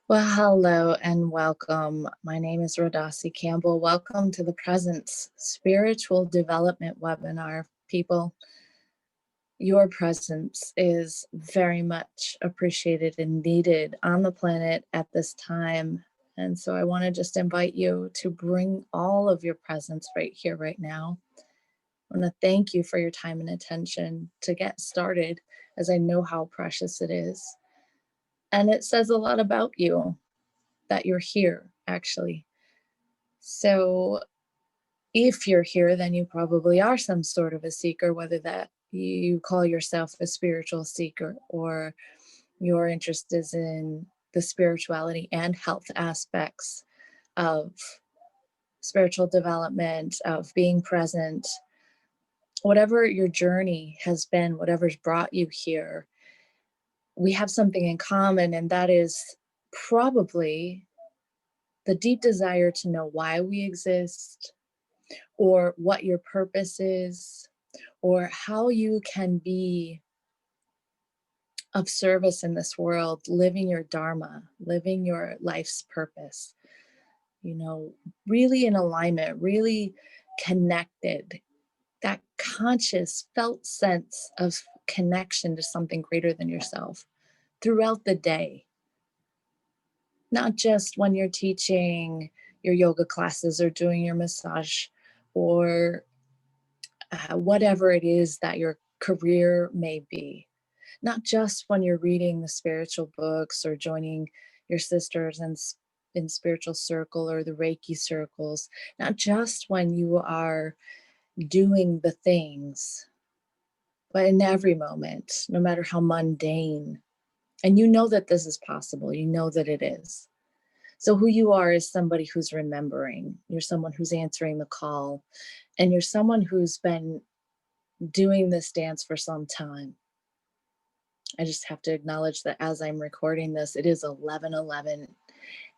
Well, hello and welcome. My name is Rodasi Campbell. Welcome to the Presence Spiritual Development Webinar. People, your presence is very much appreciated and needed on the planet at this time. And so I want to just invite you to bring all of your presence right here, right now. I want to thank you for your time and attention to get started, as I know how precious it is. And it says a lot about you that you're here, actually. So if you're here, then you probably are some sort of a seeker, whether that you call yourself a spiritual seeker or your interest is in the spirituality and health aspects of spiritual development, of being present. Whatever your journey has been, whatever's brought you here, we have something in common, and that is probably the deep desire to know why we exist, or what your purpose is, or how you can be of service in this world, living your dharma, living your life's purpose, really in alignment, really connected, that conscious felt sense of connection to something greater than yourself throughout the day, not just when you're teaching your yoga classes or doing your massage or whatever it is that your career may be. Not just when you're reading the spiritual books or joining your sisters in spiritual circle or the Reiki circles, not just when you are doing the things, but in every moment, no matter how mundane. And you know that this is possible, you know that it is. So who you are is somebody who's remembering. You're someone who's answering the call, and you're someone who's been doing this dance for some time. I just have to acknowledge that as I'm recording this, it is 11:11.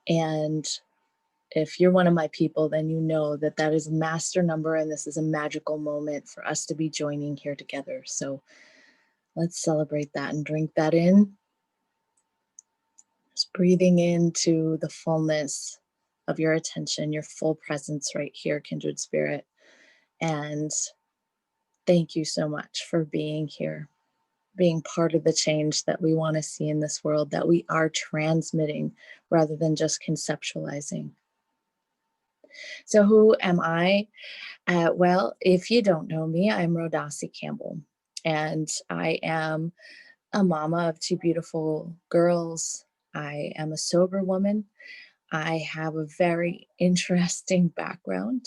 And if you're one of my people, then you know that that is a master number, and this is a magical moment for us to be joining here together. So let's celebrate that and drink that in. Just breathing into the fullness of your attention, your full presence right here, kindred spirit. And thank you so much for being here, being part of the change that we want to see in this world, that we are transmitting rather than just conceptualizing. So who am I? Well, if you don't know me, I'm Rodasi Campbell, and I am a mama of two beautiful girls. I am a sober woman. I have a very interesting background,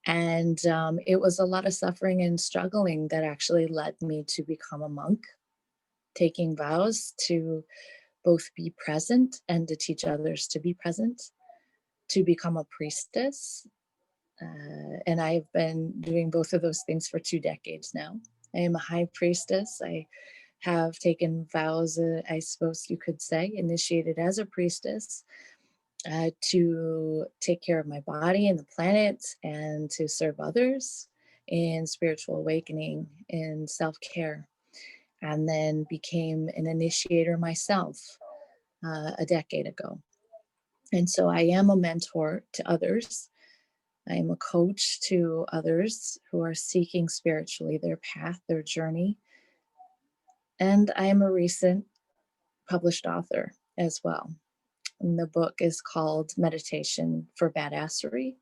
and it was a lot of suffering and struggling that actually led me to become a monk, taking vows to both be present and to teach others to be present, to become a priestess. And I've been doing both of those things for 2 decades now. I am a high priestess. I have taken vows, I suppose you could say, initiated as a priestess, to take care of my body and the planet and to serve others in spiritual awakening, in self-care, and then became an initiator myself a decade ago. And so I am a mentor to others. I am a coach to others who are seeking spiritually their path, their journey. And I am a recent published author as well. And the book is called Meditation for Badassery.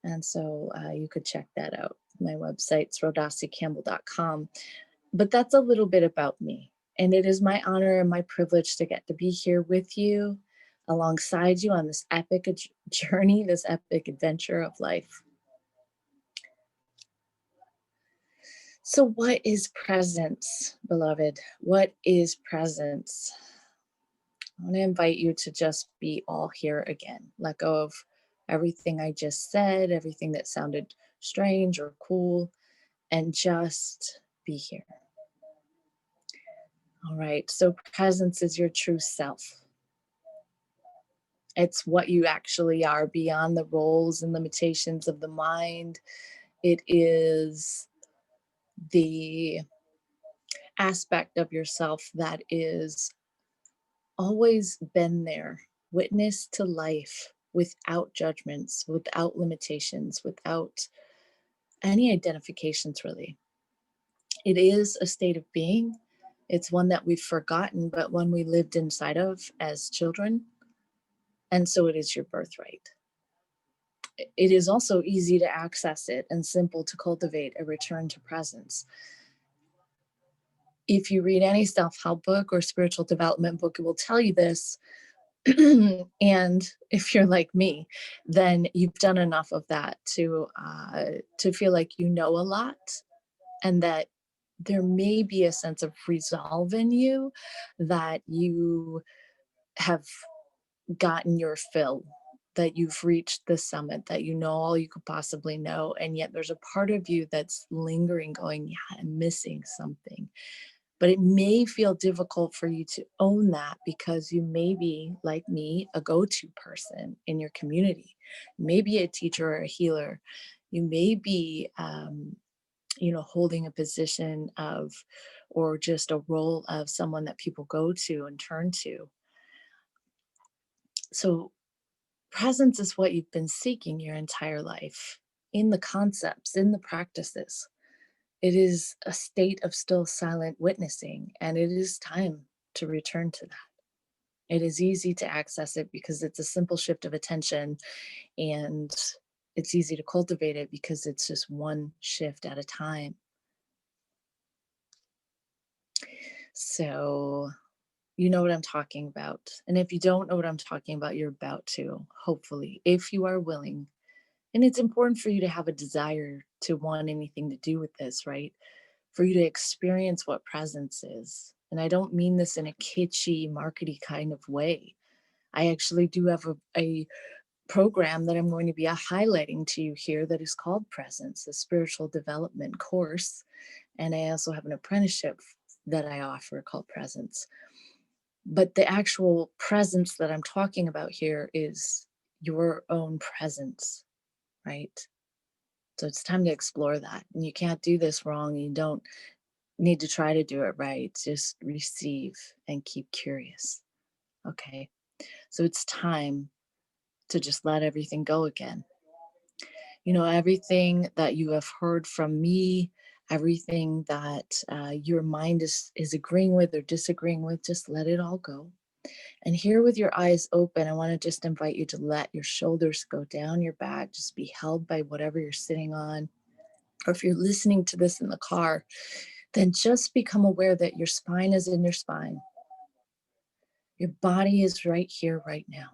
And so you could check that out. My website's rodasicampbell.com. But that's a little bit about me. And it is my honor and my privilege to get to be here with you, alongside you on this epic journey, this epic adventure of life. So what is presence, beloved? What is presence? I want to invite you to just be all here again. Let go of everything I just said, everything that sounded strange or cool, and just be here. All right, so presence is your true self. It's what you actually are beyond the roles and limitations of the mind. It is the aspect of yourself that is always been there, witness to life without judgments, without limitations, without any identifications, really. It is a state of being. It's one that we've forgotten, but one we lived inside of as children. And so it is your birthright. It is also easy to access it and simple to cultivate a return to presence. If you read any self-help book or spiritual development book, it will tell you this. And if you're like me, then you've done enough of that to feel like you know a lot, and that there may be a sense of resolve in you, that you have gotten your fill, that you've reached the summit, that you know all you could possibly know, and yet there's a part of you that's lingering, going, yeah, I'm missing something. But it may feel difficult for you to own that, because you may be, like me, a go-to person in your community. Maybe a teacher or a healer. You may be holding a position of, or just a role of someone that people go to and turn to. So presence is what you've been seeking your entire life, in the concepts, in the practices. It is a state of still silent witnessing, and it is time to return to that. It is easy to access it because it's a simple shift of attention, and it's easy to cultivate it because it's just one shift at a time. So you know what I'm talking about. And if you don't know what I'm talking about, you're about to, hopefully, if you are willing. And it's important for you to have a desire to want anything to do with this, right? For you to experience what presence is. And I don't mean this in a kitschy, markety kind of way. I actually do have a program that I'm going to be highlighting to you here that is called Presence, a spiritual development course. And I also have an apprenticeship that I offer called Presence. But the actual presence that I'm talking about here is your own presence, right? So it's time to explore that. And you can't do this wrong. You don't need to try to do it right. Just receive and keep curious. Okay. So it's time to just let everything go again. Everything that you have heard from me, everything that your mind is agreeing with or disagreeing with, just let it all go. And here, with your eyes open, I want to just invite you to let your shoulders go down your back, just be held by whatever you're sitting on. Or if you're listening to this in the car, then just become aware that your spine is in your spine. Your body is right here, right now.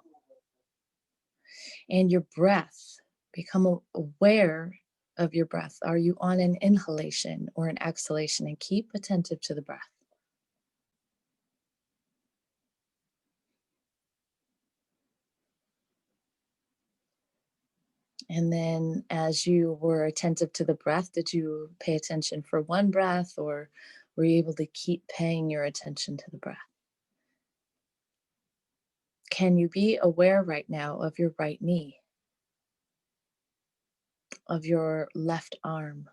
And your breath, become aware of your breath. Are you on an inhalation or an exhalation? And keep attentive to the breath. And then as you were attentive to the breath, did you pay attention for one breath, or were you able to keep paying your attention to the breath? Can you be aware right now of your right knee, of your left arm?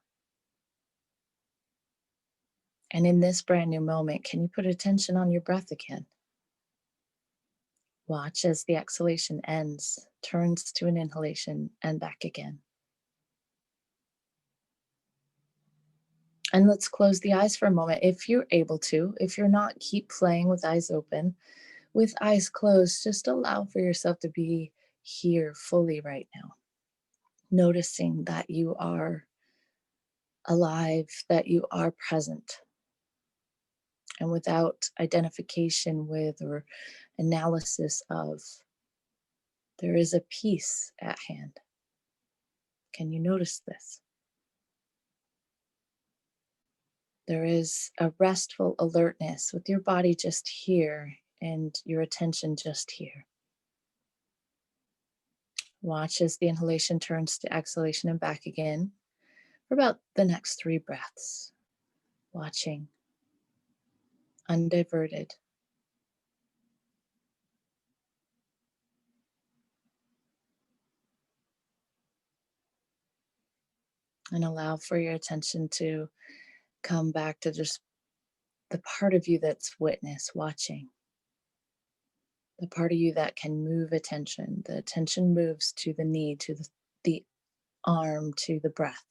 And in this brand new moment, can you put attention on your breath again? Watch as the exhalation ends, turns to an inhalation, and back again. And let's close the eyes for a moment if you're able to. If you're not, keep playing with eyes open. With eyes closed, just allow for yourself to be here fully right now. Noticing that you are alive, that you are present. And without identification with or analysis of, there is a peace at hand. Can you notice this? There is a restful alertness with your body just here and your attention just here. Watch as the inhalation turns to exhalation and back again for about the next 3 breaths. Watching, undiverted. And allow for your attention to come back to just the part of you that's witness, watching. the part of you that can move attention. The attention moves to the knee, to the arm, to the breath.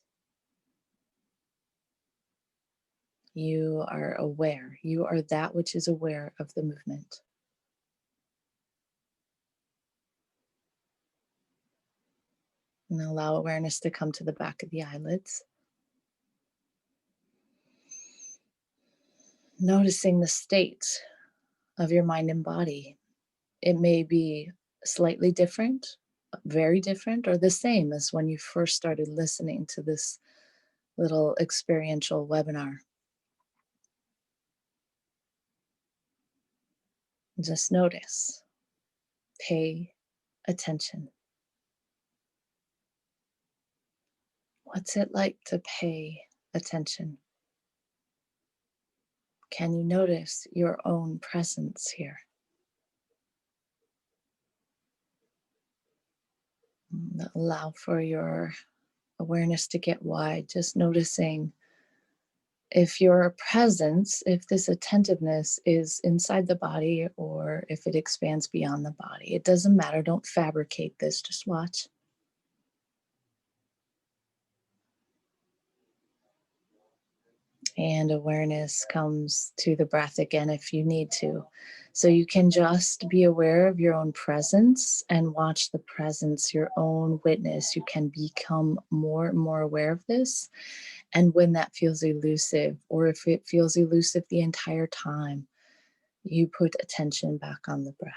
You are aware. You are that which is aware of the movement. And allow awareness to come to the back of the eyelids. Noticing the state of your mind and body. It may be slightly different, very different, or the same as when you first started listening to this little experiential webinar. Just notice. Pay attention. What's it like to pay attention? Can you notice your own presence here? Allow for your awareness to get wide, just noticing if your presence, if this attentiveness is inside the body or if it expands beyond the body. It doesn't matter. Don't fabricate this. Just watch. And awareness comes to the breath again if you need to. So you can just be aware of your own presence and watch the presence, your own witness. You can become more and more aware of this. And when that feels elusive, or if it feels elusive the entire time, you put attention back on the breath,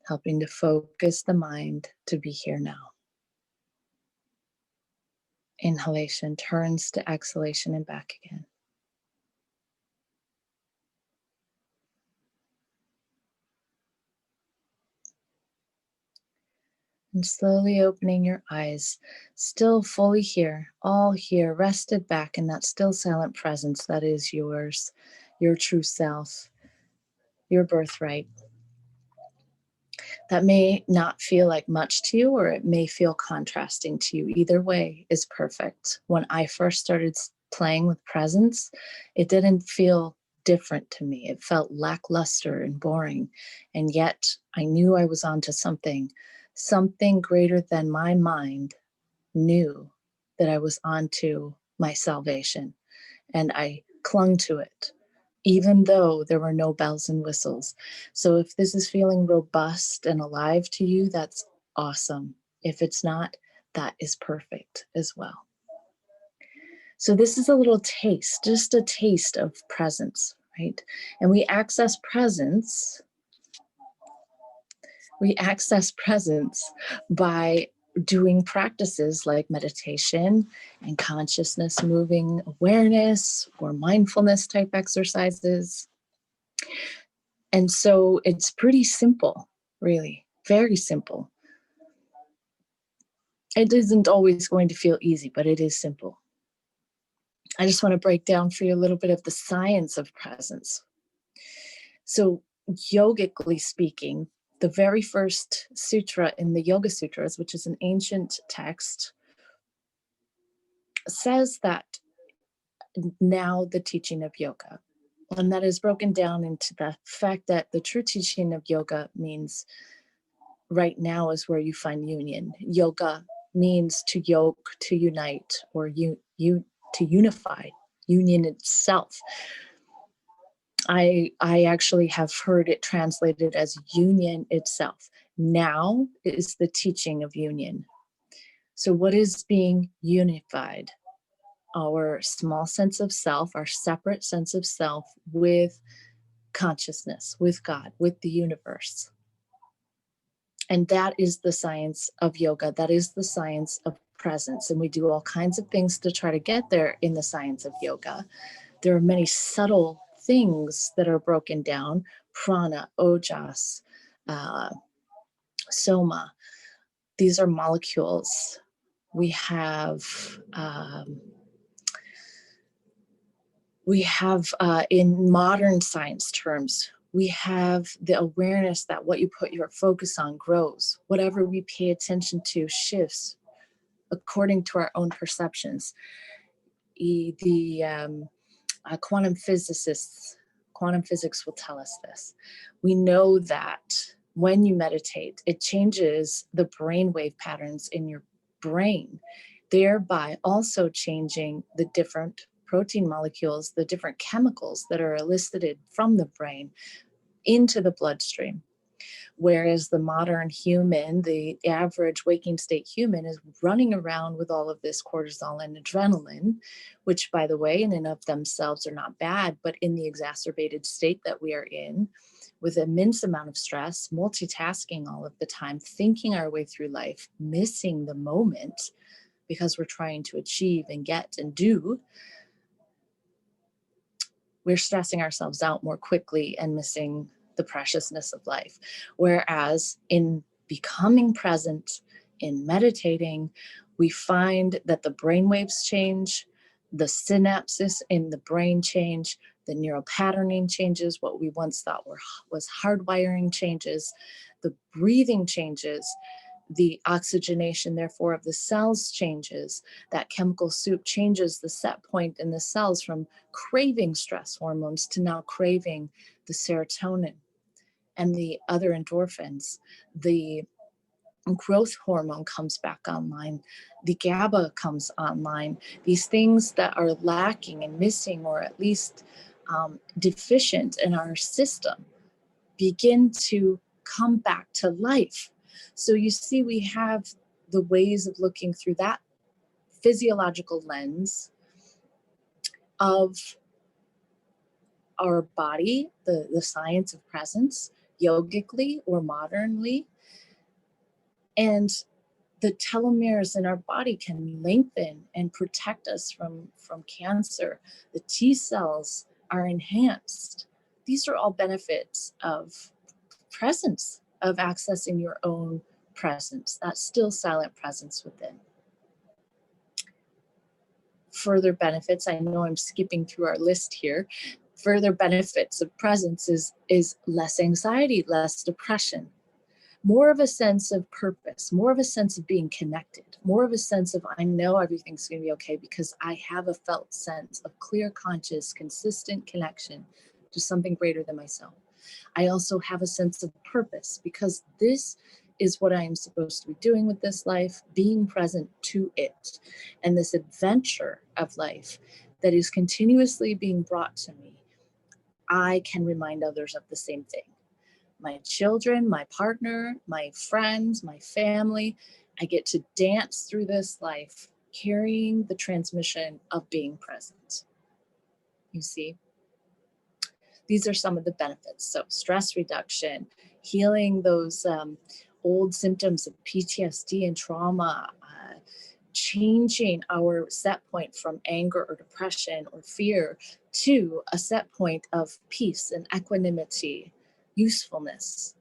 helping to focus the mind to be here now. Inhalation turns to exhalation and back again. And slowly opening your eyes, still fully here, all here, rested back in that still silent presence that is yours, your true self, your birthright. That may not feel like much to you, or it may feel contrasting to you. Either way is perfect. When I first started playing with presence, it didn't feel different to me. It felt lackluster and boring. And yet I knew I was onto something greater than my mind knew that I was onto my salvation. And I clung to it, even though there were no bells and whistles. So if this is feeling robust and alive to you, that's awesome. If it's not, that is perfect as well. So this is a little taste, just a taste of presence, right? And we access presence by doing practices like meditation and consciousness moving awareness or mindfulness type exercises. And so it's pretty simple, really, very simple. It isn't always going to feel easy, but it is simple. I just want to break down for you a little bit of the science of presence. So yogically speaking, the very first sutra in the Yoga Sutras, which is an ancient text, says that now the teaching of yoga. And that is broken down into the fact that the true teaching of yoga means right now is where you find union. Yoga means to yoke, to unite, or to unify, union itself. I actually have heard it translated as union itself. Now is the teaching of union. So what is being unified? Our small sense of self, our separate sense of self with consciousness, with God, with the universe. And that is the science of yoga. That is the science of presence. And we do all kinds of things to try to get there in the science of yoga. There are many subtle things that are broken down: prana, ojas, soma. These are molecules. We have in modern science terms, we have the awareness that what you put your focus on grows. Whatever we pay attention to shifts according to our own perceptions. Quantum physicists, quantum physics will tell us this. We know that When you meditate, it changes the brainwave patterns in your brain, thereby also changing the different protein molecules, the different chemicals that are elicited from the brain into the bloodstream. Whereas the modern human, the average waking state human, is running around with all of this cortisol and adrenaline, which, by the way, in and of themselves are not bad, but in the exacerbated state that we are in, with immense amount of stress, multitasking all of the time, thinking our way through life, missing the moment because we're trying to achieve and get and do, we're stressing ourselves out more quickly and missing the preciousness of life. Whereas in becoming present, in meditating, we find that the brain waves change, the synapses in the brain change, the neural patterning changes, what we once thought was hardwiring changes, the breathing changes, the oxygenation, therefore, of the cells changes. That chemical soup changes the set point in the cells from craving stress hormones to now craving the serotonin and the other endorphins. The growth hormone comes back online. The GABA comes online. These things that are lacking and missing, or at least deficient in our system, begin to come back to life. So you see, we have the ways of looking through that physiological lens of our body, the science of presence, yogically or modernly. And the telomeres in our body can lengthen and protect us from cancer. The T cells are enhanced. These are all benefits of presence, of accessing your own presence, that still silent presence within. Further benefits, I know I'm skipping through our list here. Further benefits of presence is less anxiety, less depression, more of a sense of purpose, more of a sense of being connected, more of a sense of I know everything's going to be okay because I have a felt sense of clear, conscious, consistent connection to something greater than myself. I also have a sense of purpose because this is what I am supposed to be doing with this life, being present to it. And this adventure of life that is continuously being brought to me, I can remind others of the same thing. My children, my partner, my friends, my family, I get to dance through this life carrying the transmission of being present. You see? These are some of the benefits. So stress reduction, healing those old symptoms of PTSD and trauma, changing our set point from anger or depression or fear to a set point of peace and equanimity, usefulness,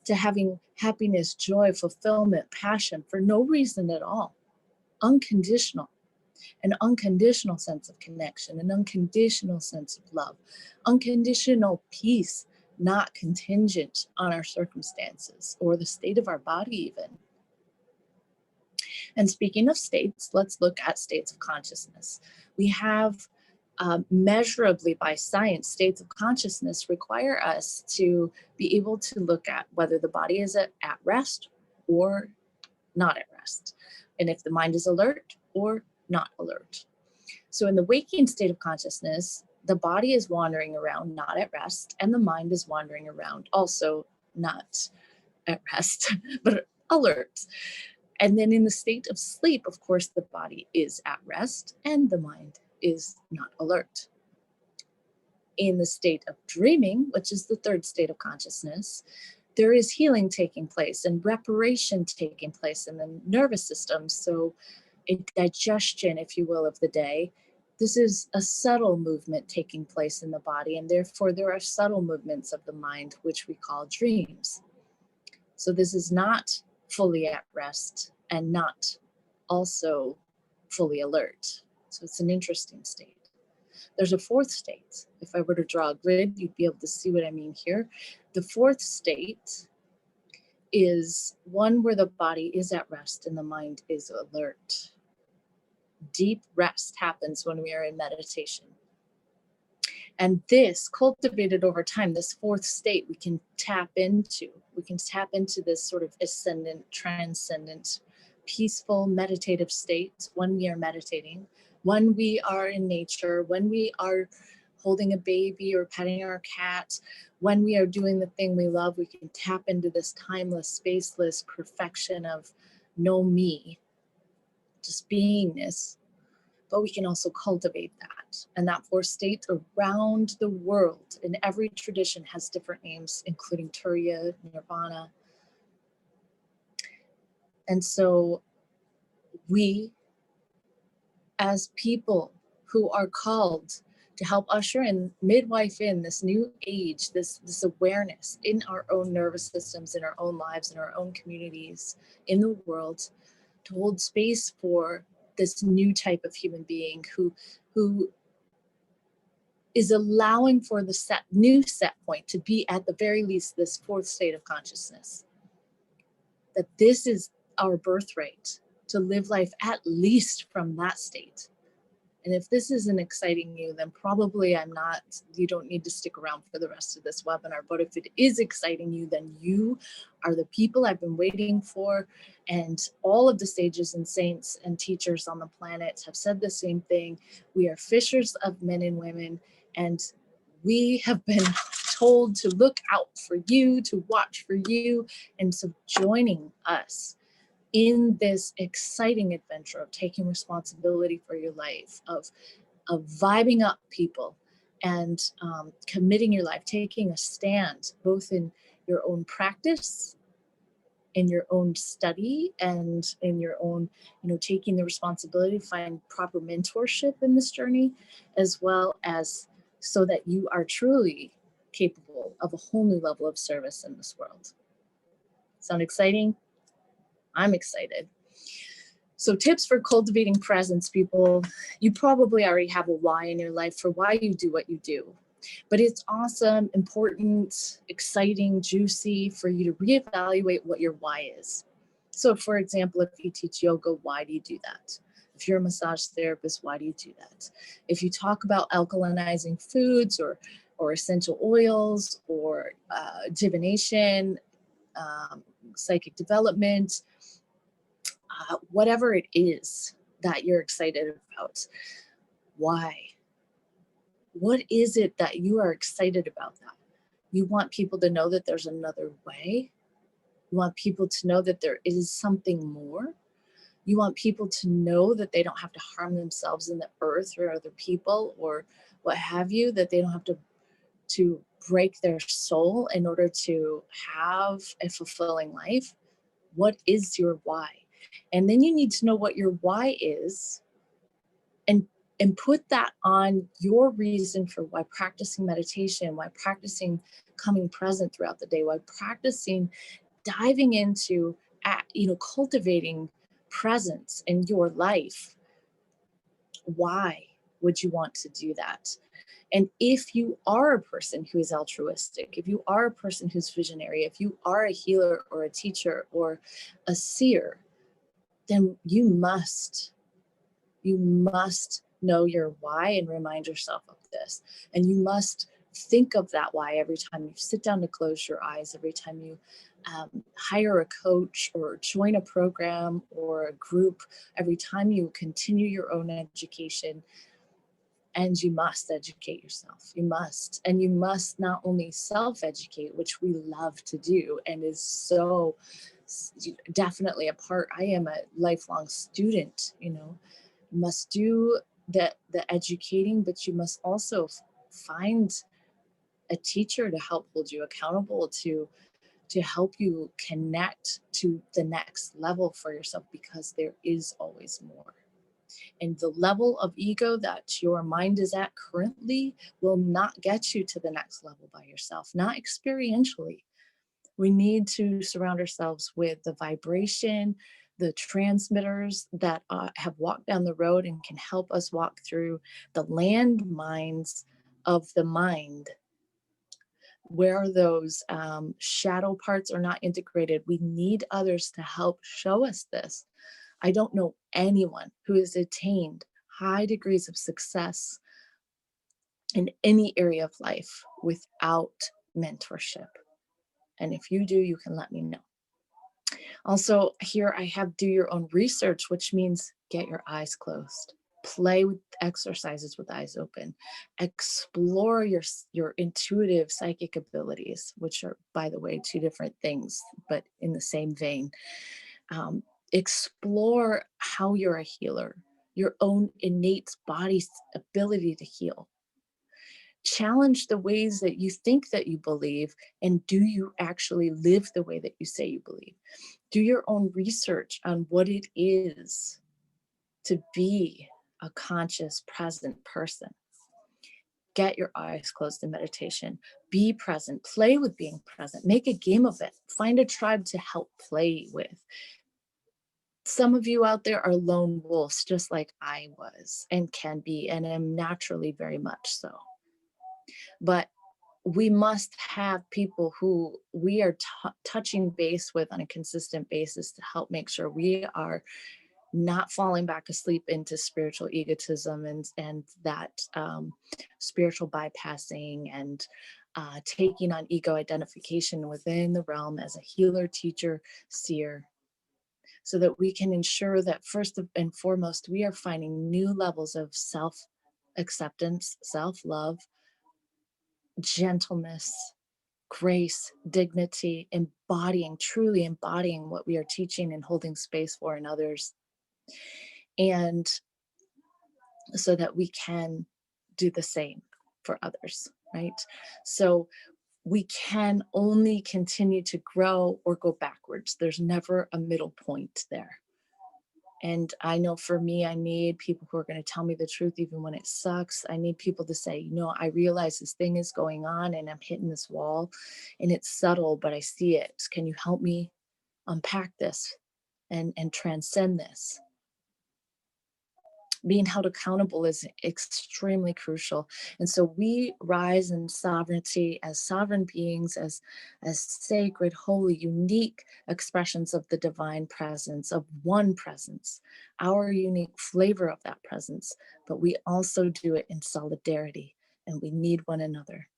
to having happiness, joy, fulfillment, passion for no reason at all, unconditional. An unconditional sense of connection, an unconditional sense of love, unconditional peace, not contingent on our circumstances or the state of our body even. And speaking of states, let's look at states of consciousness. We have measurably by science, states of consciousness require us to be able to look at whether the body is at rest or not at rest, and if the mind is alert or not alert. So in the waking state of consciousness, the body is wandering around, not at rest, and the mind is wandering around, also not at rest, but alert. And then in the state of sleep, of course, the body is at rest and the mind is not alert. In the state of dreaming, which is the third state of consciousness, there is healing taking place and reparation taking place in the nervous system. So a digestion, if you will, of the day. This is a subtle movement taking place in the body, and therefore there are subtle movements of the mind, which we call dreams. So this is not fully at rest and not also fully alert. So it's an interesting state. There's a fourth state. If I were to draw a grid, you'd be able to see what I mean here. The fourth state is one where the body is at rest and the mind is alert. Deep rest happens when we are in meditation. And this cultivated over time, this fourth state, we can tap into this sort of ascendant, transcendent, peaceful, meditative state when we are meditating, when we are in nature, when we are holding a baby or petting our cat, when we are doing the thing we love. We can tap into this timeless, spaceless perfection of no me, just beingness. But we can also cultivate that. And that fourth state around the world in every tradition has different names, including Turiya, Nirvana. And so we, as people who are called to help usher in, midwife in this new age, this awareness in our own nervous systems, in our own lives, in our own communities, in the world, to hold space for this new type of human being who is allowing for the new set point to be at the very least this fourth state of consciousness. That this is our birthright, to live life at least from that state. And if this isn't exciting you, then probably you don't need to stick around for the rest of this webinar. But if it is exciting you, then you are the people I've been waiting for. And all of the sages and saints and teachers on the planet have said the same thing. We are fishers of men and women, and we have been told to look out for you, to watch for you. And so joining us in this exciting adventure of taking responsibility for your life, of vibing up people and committing your life, taking a stand, both in your own practice, in your own study, and in your own, taking the responsibility to find proper mentorship in this journey, as well as so that you are truly capable of a whole new level of service in this world. Sound exciting? I'm excited. So tips for cultivating presence, people. You probably already have a why in your life for why you do what you do. But it's awesome, important, exciting, juicy for you to reevaluate what your why is. So for example, if you teach yoga, why do you do that? If you're a massage therapist, why do you do that? If you talk about alkalinizing foods or essential oils or divination, psychic development, whatever it is that you're excited about, why? What is it that you are excited about that? You want people to know that there's another way. You want people to know that there is something more. You want people to know that they don't have to harm themselves in the earth or other people or what have you, that they don't have to break their soul in order to have a fulfilling life. What is your why? And then you need to know what your why is and put that on your reason for why practicing meditation, why practicing coming present throughout the day, why practicing diving into, cultivating presence in your life. Why would you want to do that? And if you are a person who is altruistic, if you are a person who's visionary, if you are a healer or a teacher or a seer, then you must know your why and remind yourself of this. And you must think of that why every time you sit down to close your eyes, every time you hire a coach or join a program or a group, every time you continue your own education. And you must educate yourself. You must. And you must not only self-educate, which we love to do and is so definitely a part. I am a lifelong student, you must do the educating, but you must also find a teacher to help hold you accountable, to help you connect to the next level for yourself, because there is always more. And the level of ego that your mind is at currently will not get you to the next level by yourself, not experientially. We need to surround ourselves with the vibration, the transmitters that have walked down the road and can help us walk through the landmines of the mind, where those shadow parts are not integrated. We need others to help show us this. I don't know anyone who has attained high degrees of success in any area of life without mentorship. And if you do, you can let me know. Also, here I have do your own research, which means get your eyes closed. Play with exercises with eyes open. Explore your intuitive psychic abilities, which are, by the way, two different things, but in the same vein. Explore how you're a healer, your own innate body's ability to heal. Challenge the ways that you think that you believe, and do you actually live the way that you say you believe? Do your own research on what it is to be a conscious, present person. Get your eyes closed in meditation. Be present. Play with being present. Make a game of it. Find a tribe to help play with. Some of you out there are lone wolves, just like I was and can be, and am naturally very much so. But we must have people who we are touching base with on a consistent basis to help make sure we are not falling back asleep into spiritual egotism and that spiritual bypassing and taking on ego identification within the realm as a healer, teacher, seer, so that we can ensure that first and foremost, we are finding new levels of self-acceptance, self-love, gentleness, grace, dignity, truly embodying what we are teaching and holding space for in others. And so that we can do the same for others, right? So we can only continue to grow or go backwards. There's never a middle point there. And I know for me, I need people who are going to tell me the truth, even when it sucks. I need people to say, I realize this thing is going on and I'm hitting this wall and it's subtle, but I see it. Can you help me unpack this and transcend this? Being held accountable is extremely crucial. And so we rise in sovereignty as sovereign beings, as sacred, holy, unique expressions of the divine presence, of one presence, our unique flavor of that presence. But we also do it in solidarity, and we need one another.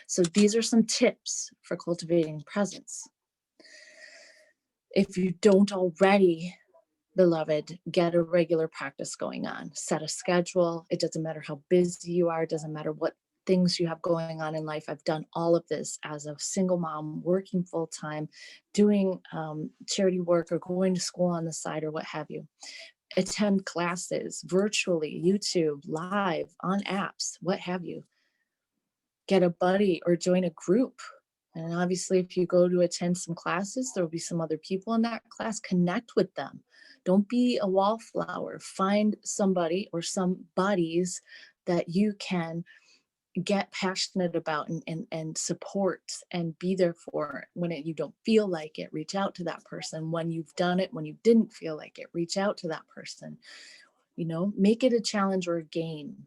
So these are some tips for cultivating presence. If you don't already, beloved, get a regular practice going on. Set a schedule. It doesn't matter how busy you are. It doesn't matter what things you have going on in life. I've done all of this as a single mom, working full time, doing charity work or going to school on the side or what have you. Attend classes virtually, YouTube, live, on apps, what have you. Get a buddy or join a group. And obviously, if you go to attend some classes, there will be some other people in that class. Connect with them. Don't be a wallflower. Find somebody or some buddies that you can get passionate about and support and be there for. When you don't feel like it, reach out to that person. When you've done it, when you didn't feel like it, reach out to that person. Make it a challenge or a game.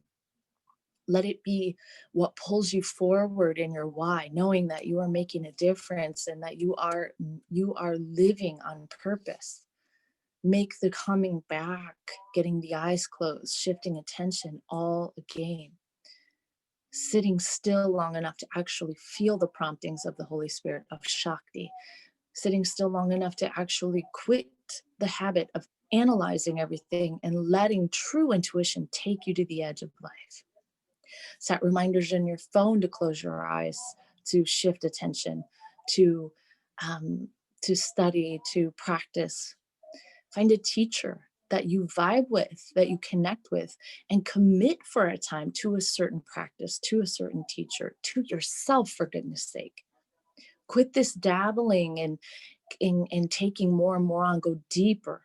Let it be what pulls you forward in your why, knowing that you are making a difference and that you are living on purpose. Make the coming back, getting the eyes closed, shifting attention all a game. Sitting still long enough to actually feel the promptings of the Holy Spirit, of Shakti. Sitting still long enough to actually quit the habit of analyzing everything and letting true intuition take you to the edge of life. Set reminders in your phone to close your eyes, to shift attention, to study, to practice. Find a teacher that you vibe with, that you connect with, and commit for a time to a certain practice, to a certain teacher, to yourself, for goodness sake. Quit this dabbling and taking more and more on. Go deeper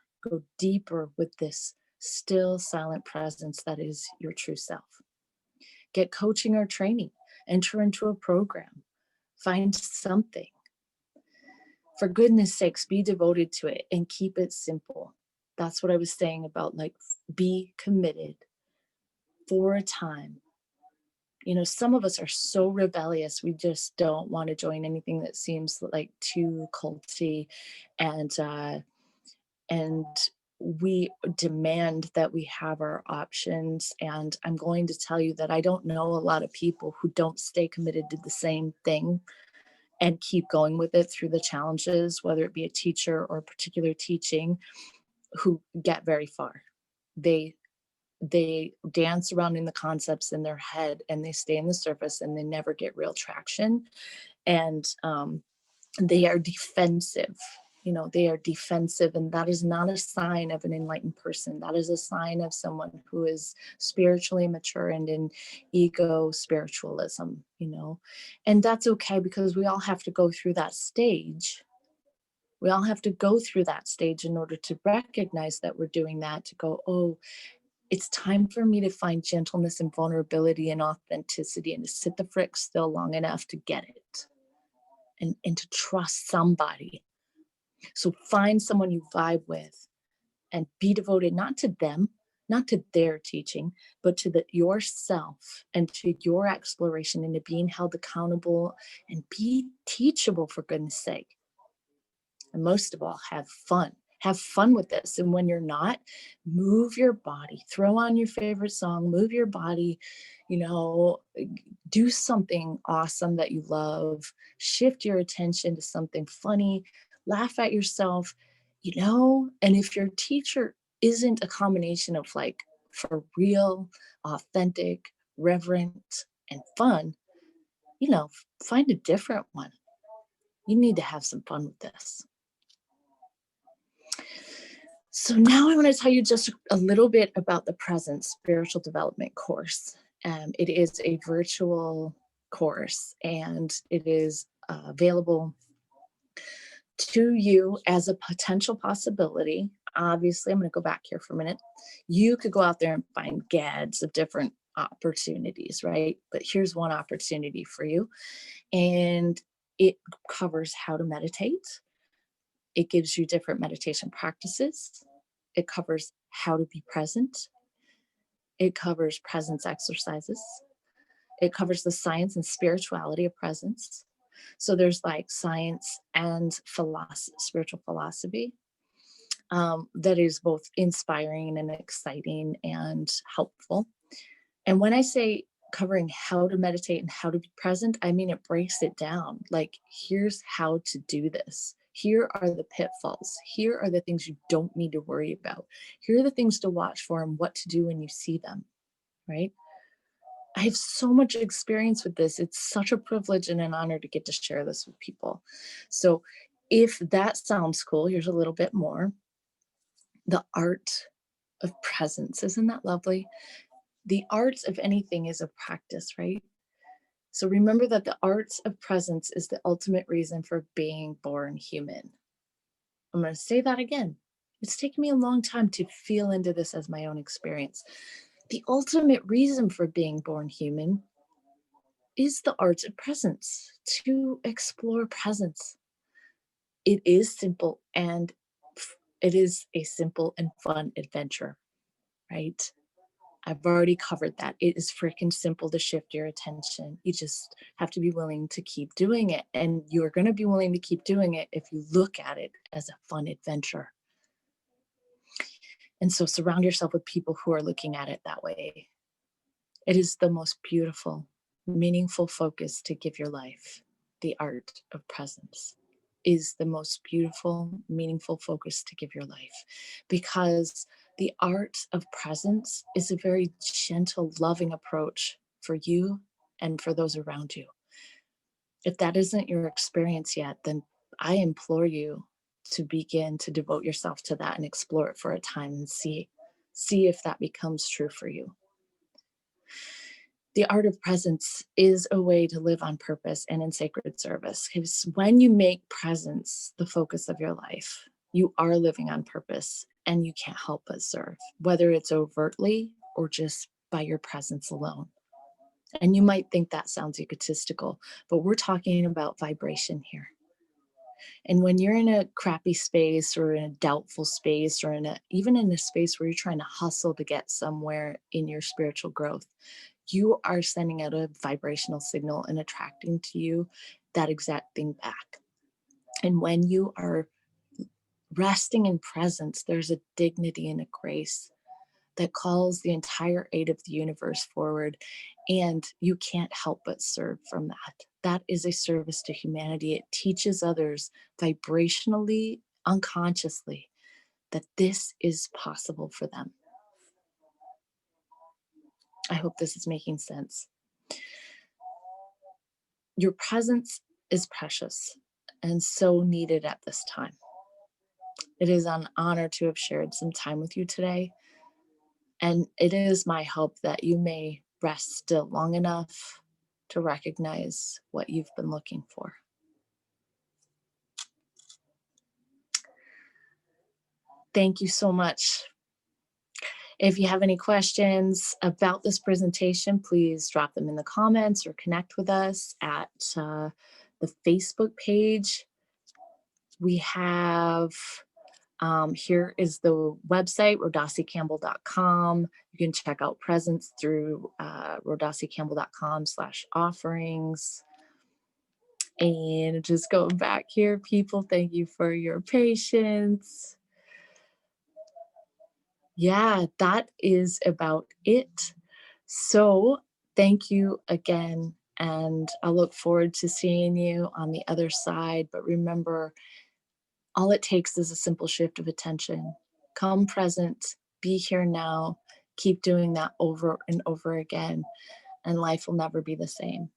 with this still silent presence that is your true self. Get coaching or training, enter into a program, find something. For goodness sakes, be devoted to it and keep it simple. That's what I was saying about, like, be committed for a time. Some of us are so rebellious, we just don't want to join anything that seems like too culty and we demand that we have our options. And I'm going to tell you that I don't know a lot of people who don't stay committed to the same thing and keep going with it through the challenges, whether it be a teacher or a particular teaching, who get very far. They dance around in the concepts in their head and they stay in the surface and they never get real traction. And they are defensive. They are defensive, and that is not a sign of an enlightened person. That is a sign of someone who is spiritually mature and in ego spiritualism, and that's okay, because we all have to go through that stage. We all have to go through that stage in order to recognize that we're doing that, to go, oh, it's time for me to find gentleness and vulnerability and authenticity, and to sit the frick still long enough to get it, and to trust somebody. So find someone you vibe with and be devoted, not to them, not to their teaching, but to yourself and to your exploration, and to being held accountable, and be teachable, for goodness sake. And most of all, have fun. Have fun with this. And when you're not, move your body, throw on your favorite song, move your body, do something awesome that you love, shift your attention to something funny, laugh at yourself, and if your teacher isn't a combination of like for real, authentic, reverent, and fun, find a different one. You need to have some fun with this. So now I want to tell you just a little bit about the Presence Spiritual Development course. It is a virtual course, and it is available to you as a potential possibility. Obviously, I'm going to go back here for a minute. You could go out there and find gads of different opportunities, right? But here's one opportunity for you. And it covers how to meditate. It gives you different meditation practices. It covers how to be present. It covers presence exercises. It covers the science and spirituality of presence. So there's like science and spiritual philosophy that is both inspiring and exciting and helpful. And when I say covering how to meditate and how to be present, I mean, it breaks it down. Like, here's how to do this. Here are the pitfalls. Here are the things you don't need to worry about. Here are the things to watch for and what to do when you see them, right? I have so much experience with this. It's such a privilege and an honor to get to share this with people. So if that sounds cool, here's a little bit more. The art of presence. Isn't that lovely? The art of anything is a practice, right? So remember that the art of presence is the ultimate reason for being born human. I'm going to say that again. It's taken me a long time to feel into this as my own experience. The ultimate reason for being born human is the art of presence, to explore presence. It is simple, and it is a simple and fun adventure, right? I've already covered that. It is freaking simple to shift your attention. You just have to be willing to keep doing it. And you're going to be willing to keep doing it if you look at it as a fun adventure. And so surround yourself with people who are looking at it that way. It is the most beautiful, meaningful focus to give your life. The art of presence is the most beautiful, meaningful focus to give your life, because the art of presence is a very gentle, loving approach for you and for those around you. If that isn't your experience yet, then I implore you to begin to devote yourself to that and explore it for a time and see if that becomes true for you. The art of presence is a way to live on purpose and in sacred service, because when you make presence the focus of your life, you are living on purpose and you can't help but serve, whether it's overtly or just by your presence alone. And you might think that sounds egotistical, but we're talking about vibration here. And when you're in a crappy space or in a doubtful space, or even in a space where you're trying to hustle to get somewhere in your spiritual growth, you are sending out a vibrational signal and attracting to you that exact thing back. And when you are resting in presence, there's a dignity and a grace that calls the entire eight of the universe forward. And you can't help but serve from that. That is a service to humanity. It teaches others vibrationally, unconsciously, that this is possible for them. I hope this is making sense. Your presence is precious and so needed at this time. It is an honor to have shared some time with you today. And it is my hope that you may rest still long enough to recognize what you've been looking for. Thank you so much. If you have any questions about this presentation, please drop them in the comments or connect with us at the Facebook page. We have, here is the website, rodasicampbell.com. You can check out presents through rodasicampbell.com/offerings. And just going back here, people, thank you for your patience. Yeah, that is about it. So thank you again. And I look forward to seeing you on the other side. But remember, all it takes is a simple shift of attention. Come present, be here now, keep doing that over and over again, and life will never be the same.